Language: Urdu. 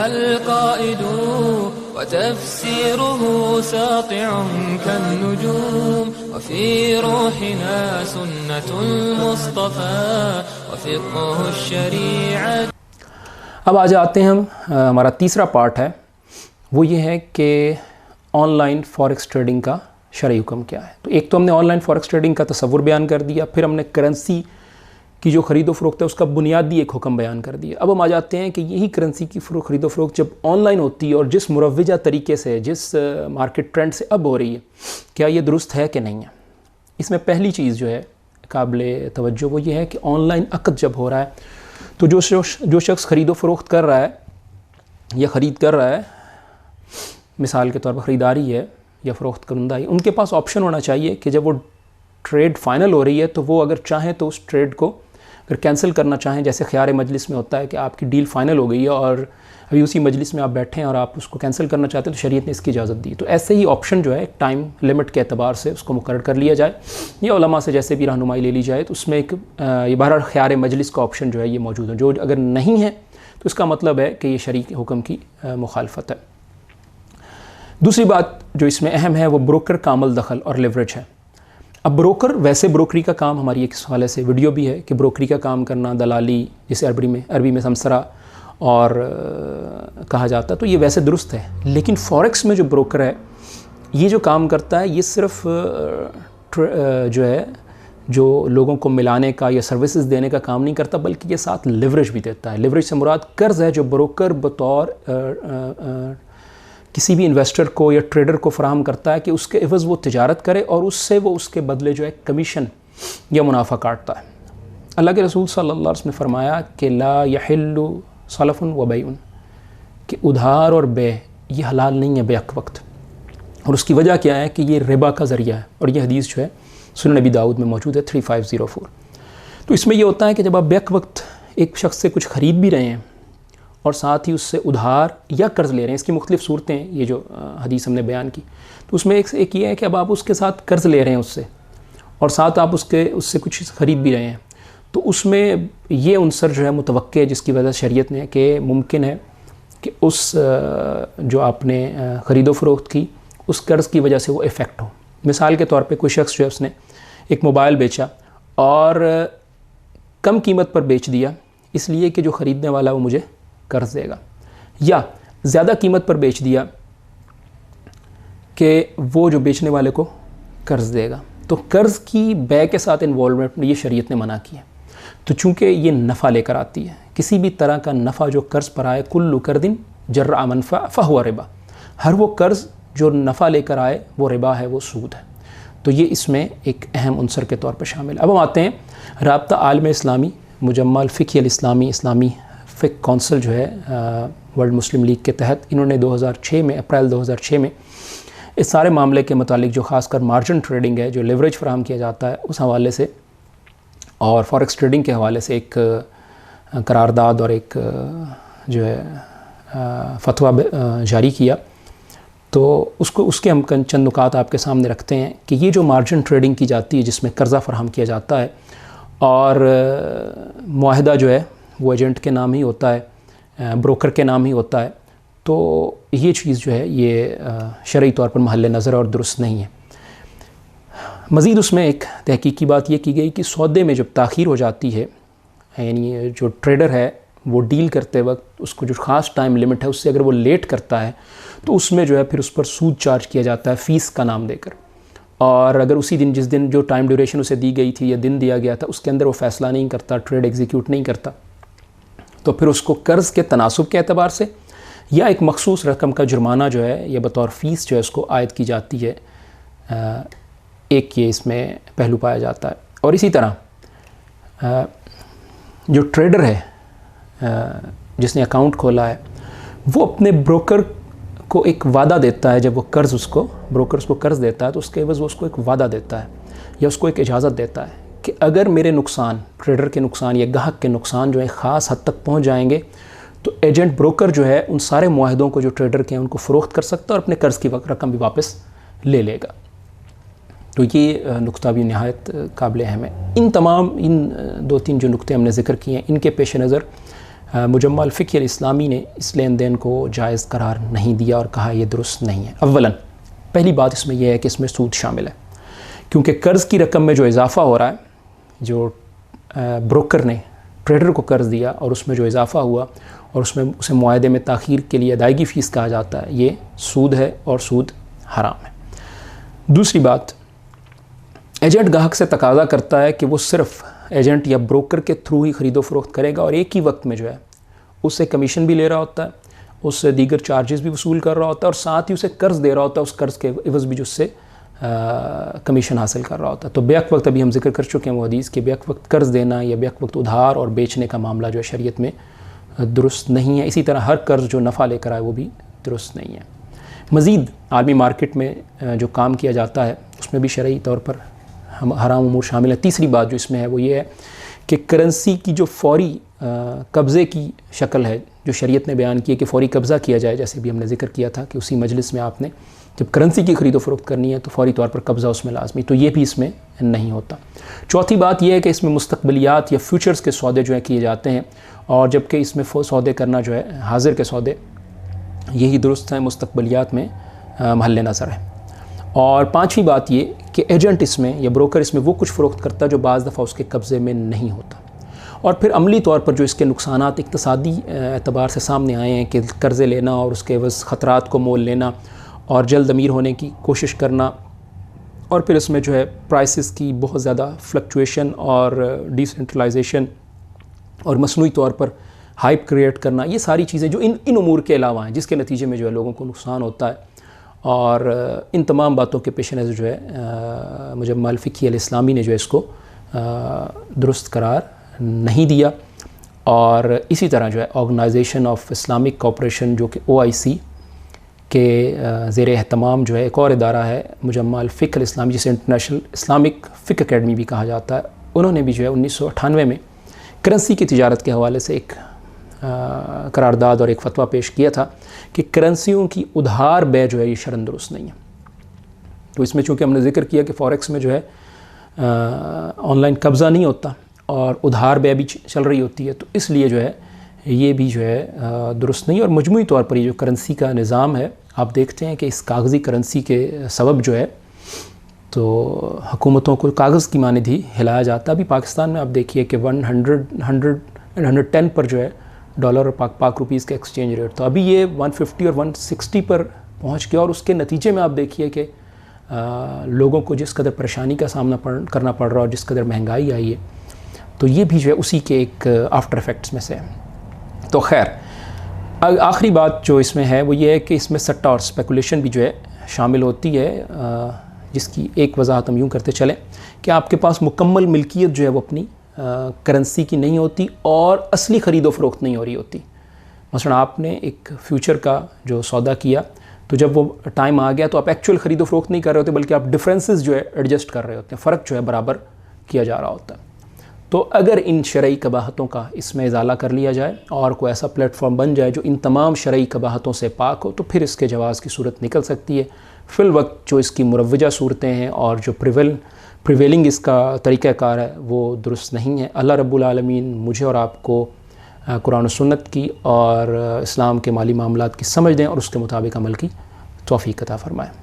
القائد وتفسيره ساطع كالنجوم وفي روحنا سنة المصطفى وفقه الشريعة. اب آج آتے ہیں ہم ہمارا تیسرا پارٹ ہے، وہ یہ ہے کہ آن لائن فارکس ٹریڈنگ کا شرعی حکم کیا ہے. تو ایک تو ہم نے آن لائن فارکس ٹریڈنگ کا تصور بیان کر دیا، پھر ہم نے کرنسی کی جو خرید و فروخت ہے اس کا بنیادی ایک حکم بیان کر دیا. اب ہم آ جاتے ہیں کہ یہی کرنسی کی خرید و فروخت جب آن لائن ہوتی ہے اور جس مروجہ طریقے سے، جس مارکیٹ ٹرینڈ سے اب ہو رہی ہے، کیا یہ درست ہے کہ نہیں ہے. اس میں پہلی چیز جو ہے قابل توجہ وہ یہ ہے کہ آن لائن عقد جب ہو رہا ہے تو جو شخص خرید و فروخت کر رہا ہے یا خرید کر رہا ہے، مثال کے طور پر خریداری ہے یا فروخت کنندہ ہے، ان کے پاس آپشن ہونا چاہیے کہ جب وہ ٹریڈ فائنل ہو رہی ہے تو وہ اگر چاہیں تو اس ٹریڈ کو اگر کینسل کرنا چاہیں، جیسے خیار مجلس میں ہوتا ہے کہ آپ کی ڈیل فائنل ہو گئی ہے اور ابھی اسی مجلس میں آپ بیٹھے ہیں اور آپ اس کو کینسل کرنا چاہتے ہیں تو شریعت نے اس کی اجازت دی. تو ایسے ہی آپشن جو ہے ٹائم لمٹ کے اعتبار سے اس کو مقرر کر لیا جائے یا علماء سے جیسے بھی رہنمائی لے لی جائے، تو اس میں ایک یہ بہرحال خیار مجلس کا آپشن جو ہے یہ موجود ہے. جو اگر نہیں ہے تو اس کا مطلب ہے کہ یہ شرعی حکم کی مخالفت ہے. دوسری بات جو اس میں اہم ہے وہ بروکر کا عمل دخل اور لیوریج ہے. اب بروکر ویسے بروکری کا کام، ہماری ایک اس حوالے سے ویڈیو بھی ہے کہ بروکری کا کام کرنا، دلالی جسے عربی میں سمسرہ اور کہا جاتا ہے، تو یہ ویسے درست ہے. لیکن فارکس میں جو بروکر ہے یہ جو کام کرتا ہے یہ صرف جو ہے جو لوگوں کو ملانے کا یا سروسز دینے کا کام نہیں کرتا، بلکہ یہ ساتھ لیوریج بھی دیتا ہے. لیوریج سے مراد قرض ہے جو بروکر بطور کسی بھی انویسٹر کو یا ٹریڈر کو فراہم کرتا ہے کہ اس کے عوض وہ تجارت کرے اور اس سے وہ اس کے بدلے جو ہے کمیشن یا منافع کاٹتا ہے. اللہ کے رسول صلی اللہ علیہ وسلم نے فرمایا کہ لا یحل صلف و بیع، کہ ادھار اور بے یہ حلال نہیں ہے بیک وقت. اور اس کی وجہ کیا ہے کہ یہ ربا کا ذریعہ ہے، اور یہ حدیث جو ہے سنن نبی داؤد میں موجود ہے 3504. تو اس میں یہ ہوتا ہے کہ جب آپ بیک وقت ایک شخص سے کچھ خرید بھی رہے ہیں اور ساتھ ہی اس سے ادھار یا قرض لے رہے ہیں، اس کی مختلف صورتیں ہیں یہ جو حدیث ہم نے بیان کی. تو اس میں ایک یہ ہے کہ اب آپ اس کے ساتھ قرض لے رہے ہیں اس سے اور ساتھ آپ اس سے کچھ خرید بھی رہے ہیں، تو اس میں یہ عنصر جو ہے متوقع ہے، جس کی وجہ شریعت نے کہ ممکن ہے کہ اس جو آپ نے خرید و فروخت کی اس قرض کی وجہ سے وہ افیکٹ ہو. مثال کے طور پہ کوئی شخص جو ہے اس نے ایک موبائل بیچا اور کم قیمت پر بیچ دیا اس لیے کہ جو خریدنے والا وہ مجھے قرض دے گا، یا زیادہ قیمت پر بیچ دیا کہ وہ جو بیچنے والے کو قرض دے گا. تو قرض کی بے کے ساتھ انوالومنٹ یہ شریعت نے منع کی ہے. تو چونکہ یہ نفع لے کر آتی ہے، کسی بھی طرح کا نفع جو قرض پر آئے، کل قرض جرع منفع فہو ربا، ہر وہ قرض جو نفع لے کر آئے وہ ربا ہے، وہ سود ہے. تو یہ اس میں ایک اہم عنصر کے طور پر شامل ہے. اب ہم آتے ہیں رابطہ عالم اسلامی مجمع الفقہ الاسلامی، اسلامی فقہ کونسل جو ہے ورلڈ مسلم لیگ کے تحت، انہوں نے 2006 میں اپریل 2006 میں اس سارے معاملے کے متعلق جو خاص کر مارجن ٹریڈنگ ہے، جو لیوریج فراہم کیا جاتا ہے، اس حوالے سے اور فارکس ٹریڈنگ کے حوالے سے ایک قرارداد اور ایک جو ہے فتویٰ جاری کیا. تو اس کے ہم چند نکات آپ کے سامنے رکھتے ہیں کہ یہ جو مارجن ٹریڈنگ کی جاتی ہے جس میں قرضہ فراہم کیا جاتا ہے اور معاہدہ جو ہے وہ ایجنٹ کے نام ہی ہوتا ہے، بروکر کے نام ہی ہوتا ہے، تو یہ چیز جو ہے یہ شرعی طور پر محل نظر اور درست نہیں ہے. مزید اس میں ایک تحقیقی بات یہ کی گئی کہ سودے میں جب تاخیر ہو جاتی ہے، یعنی جو ٹریڈر ہے وہ ڈیل کرتے وقت اس کو جو خاص ٹائم لمٹ ہے اس سے اگر وہ لیٹ کرتا ہے تو اس میں جو ہے پھر اس پر سود چارج کیا جاتا ہے فیس کا نام دے کر. اور اگر اسی دن جس دن جو ٹائم ڈیوریشن اسے دی گئی تھی یا دن دیا گیا تھا اس کے اندر وہ فیصلہ نہیں کرتا، ٹریڈ ایگزیکیوٹ نہیں کرتا، تو پھر اس کو قرض کے تناسب کے اعتبار سے یا ایک مخصوص رقم کا جرمانہ جو ہے یا بطور فیس جو ہے اس کو عائد کی جاتی ہے. ایک یہ اس میں پہلو پایا جاتا ہے. اور اسی طرح جو ٹریڈر ہے جس نے اکاؤنٹ کھولا ہے وہ اپنے بروکر کو ایک وعدہ دیتا ہے، جب وہ قرض بروکر اس کو قرض دیتا ہے تو اس کے عوض وہ اس کو ایک وعدہ دیتا ہے یا اس کو ایک اجازت دیتا ہے کہ اگر میرے نقصان، ٹریڈر کے نقصان یا گاہک کے نقصان جو ہے خاص حد تک پہنچ جائیں گے تو ایجنٹ بروکر جو ہے ان سارے معاہدوں کو جو ٹریڈر کے ہیں ان کو فروخت کر سکتا ہے اور اپنے قرض کی رقم بھی واپس لے لے گا. تو یہ نقطہ بھی نہایت قابل اہم ہے. ان دو تین جو نقطے ہم نے ذکر کیے ہیں ان کے پیش نظر مجمع الفقہ الاسلامی نے اس لین دین کو جائز قرار نہیں دیا اور کہا یہ درست نہیں ہے۔ اولاً پہلی بات اس میں یہ ہے کہ اس میں سود شامل ہے، کیونکہ قرض کی رقم میں جو اضافہ ہو رہا ہے، جو بروکر نے ٹریڈر کو قرض دیا اور اس میں جو اضافہ ہوا اور اس میں اسے معاہدے میں تاخیر کے لیے ادائیگی فیس کہا جاتا ہے، یہ سود ہے اور سود حرام ہے۔ دوسری بات، ایجنٹ گاہک سے تقاضا کرتا ہے کہ وہ صرف ایجنٹ یا بروکر کے تھرو ہی خرید و فروخت کرے گا اور ایک ہی وقت میں جو ہے اس سے کمیشن بھی لے رہا ہوتا ہے، اس سے دیگر چارجز بھی وصول کر رہا ہوتا ہے اور ساتھ ہی اسے قرض دے رہا ہوتا ہے، اس قرض کے عوض بھی جو اس سے کمیشن حاصل کر رہا ہوتا ہے۔ تو بیک وقت ابھی ہم ذکر کر چکے ہیں وہ حدیث کہ بیک وقت قرض دینا یا بیک وقت ادھار اور بیچنے کا معاملہ جو ہے شریعت میں درست نہیں ہے۔ اسی طرح ہر قرض جو نفع لے کر آئے وہ بھی درست نہیں ہے۔ مزید عالمی مارکیٹ میں جو کام کیا جاتا ہے اس میں بھی شرعی طور پر حرام امور شامل ہے۔ تیسری بات جو اس میں ہے وہ یہ ہے کہ کرنسی کی جو فوری قبضے کی شکل ہے جو شریعت نے بیان کی ہے کہ فوری قبضہ کیا جائے، جیسے بھی ہم نے ذکر کیا تھا کہ اسی مجلس میں آپ نے جب کرنسی کی خرید و فروخت کرنی ہے تو فوری طور پر قبضہ اس میں لازمی، تو یہ بھی اس میں نہیں ہوتا۔ چوتھی بات یہ ہے کہ اس میں مستقبلیات یا فیوچرز کے سودے جو ہیں کیے جاتے ہیں، اور جبکہ اس میں سودے کرنا جو ہے حاضر کے سودے یہی درست ہیں، مستقبلیات میں محل نظر ہے۔ اور پانچویں بات یہ کہ ایجنٹ اس میں یا بروکر اس میں وہ کچھ فروخت کرتا ہے جو بعض دفعہ اس کے قبضے میں نہیں ہوتا۔ اور پھر عملی طور پر جو اس کے نقصانات اقتصادی اعتبار سے سامنے آئے ہیں کہ قرضے لینا اور اس کے عوض خطرات کو مول لینا اور جلد امیر ہونے کی کوشش کرنا، اور پھر اس میں جو ہے پرائسز کی بہت زیادہ فلکچویشن اور ڈیسینٹرلائزیشن اور مصنوعی طور پر ہائپ کریٹ کرنا، یہ ساری چیزیں جو ان امور کے علاوہ ہیں جس کے نتیجے میں جو ہے لوگوں کو نقصان ہوتا ہے، اور ان تمام باتوں کے پیش نظر جو ہے مجمع الفقہ الاسلامی نے جو ہے اس کو درست قرار نہیں دیا۔ اور اسی طرح جو ہے آرگنائزیشن آف اسلامک کوآپریشن جو کہ OIC کے زیر اہتمام جو ہے ایک اور ادارہ ہے مجمع الفقہ الاسلامی، جسے انٹرنیشنل اسلامک فقہ اکیڈمی بھی کہا جاتا ہے، انہوں نے بھی جو ہے 1998 میں کرنسی کی تجارت کے حوالے سے ایک قرارداد اور ایک فتویٰ پیش کیا تھا کہ کرنسیوں کی ادھار بے جو ہے یہ شرعاً درست نہیں ہے۔ تو اس میں چونکہ ہم نے ذکر کیا کہ فوریکس میں جو ہے آن لائن قبضہ نہیں ہوتا اور ادھار بے بھی چل رہی ہوتی ہے، تو اس لیے جو ہے یہ بھی جو ہے درست نہیں، اور مجموعی طور پر یہ جو کرنسی کا نظام ہے آپ دیکھتے ہیں کہ اس کاغذی کرنسی کے سبب جو ہے تو حکومتوں کو کاغذ کی مانند ہی ہلایا جاتا ہے۔ ابھی پاکستان میں آپ دیکھیے کہ 110 پر جو ہے ڈالر اور پاک روپیز کا ایکسچینج ریٹ، تو ابھی یہ 150 اور 160 پر پہنچ گیا، اور اس کے نتیجے میں آپ دیکھیے کہ لوگوں کو جس قدر پریشانی کا سامنا کرنا پڑ رہا ہے اور جس قدر مہنگائی آئی ہے، تو یہ بھی جو ہے اسی کے ایک آفٹر ایفیکٹس میں سے ہے۔ تو خیر، آخری بات جو اس میں ہے وہ یہ ہے کہ اس میں سٹہ اور اسپیکولیشن بھی جو ہے شامل ہوتی ہے، جس کی ایک وضاحت ہم یوں کرتے چلیں کہ آپ کے پاس مکمل ملکیت جو ہے وہ اپنی کرنسی کی نہیں ہوتی اور اصلی خرید و فروخت نہیں ہو رہی ہوتی۔ مثلا آپ نے ایک فیوچر کا جو سودا کیا تو جب وہ ٹائم آ گیا تو آپ ایکچوئل خرید و فروخت نہیں کر رہے ہوتے، بلکہ آپ ڈفرینسز جو ہے ایڈجسٹ کر رہے ہوتے ہیں، فرق جو ہے برابر کیا جا رہا ہوتا ہے۔ تو اگر ان شرعی قباحتوں کا اس میں ازالہ کر لیا جائے اور کوئی ایسا پلیٹ فارم بن جائے جو ان تمام شرعی قباحتوں سے پاک ہو، تو پھر اس کے جواز کی صورت نکل سکتی ہے۔ فی الوقت جو اس کی مروجہ صورتیں ہیں اور جو پریویلنگ اس کا طریقہ کار ہے وہ درست نہیں ہے۔ اللہ رب العالمین مجھے اور آپ کو قرآن و سنت کی اور اسلام کے مالی معاملات کی سمجھ دیں اور اس کے مطابق عمل کی توفیق عطا فرمائے۔